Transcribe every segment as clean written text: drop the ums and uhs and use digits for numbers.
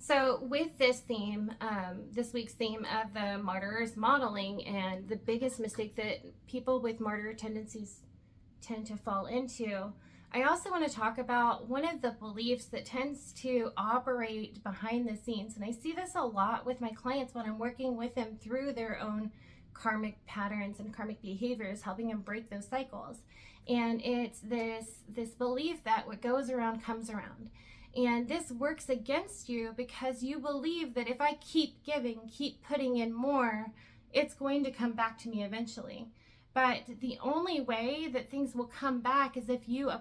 So, with this theme, this week's theme of the martyrs modeling and the biggest mistake that people with martyr tendencies tend to fall into, I also want to talk about one of the beliefs that tends to operate behind the scenes. And I see this a lot with my clients when I'm working with them through their own karmic patterns and karmic behaviors, helping them break those cycles. And it's this belief that what goes around comes around. And this works against you because you believe that if I keep giving, keep putting in more, it's going to come back to me eventually. But the only way that things will come back is if you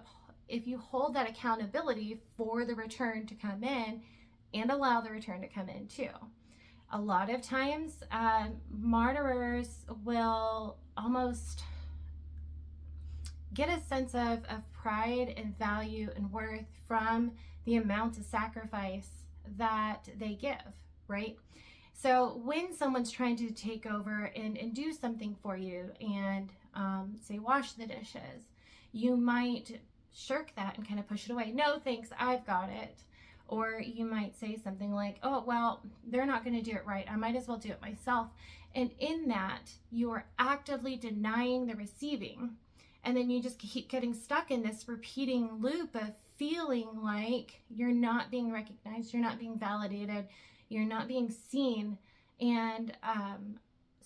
hold that accountability for the return to come in and allow the return to come in too. A lot of times, martyrers will almost get a sense of pride and value and worth from the amount of sacrifice that they give, right? So when someone's trying to take over and do something for you and say wash the dishes, you might shirk that and kind of push it away. No, thanks, I've got it. Or you might say something like, oh, well, they're not going to do it right. I might as well do it myself. And in that, you are actively denying the receiving. And then you just keep getting stuck in this repeating loop of feeling like you're not being recognized, you're not being validated, you're not being seen. And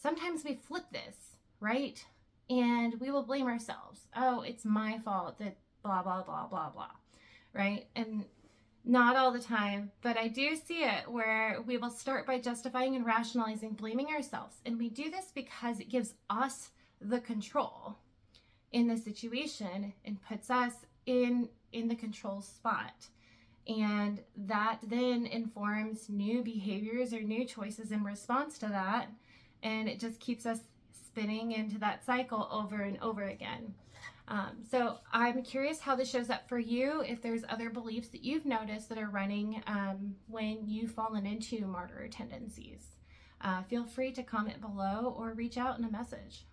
sometimes we flip this, right? And we will blame ourselves. Oh, it's my fault that blah, blah, blah, blah, blah, right? And not all the time, but I do see it where we will start by justifying and rationalizing, blaming ourselves. And we do this because it gives us the control in the situation and puts us in the control spot. And that then informs new behaviors or new choices in response to that. And it just keeps us spinning into that cycle over and over again. So I'm curious how this shows up for you, if there's other beliefs that you've noticed that are running when you've fallen into martyr tendencies. Feel free to comment below or reach out in a message.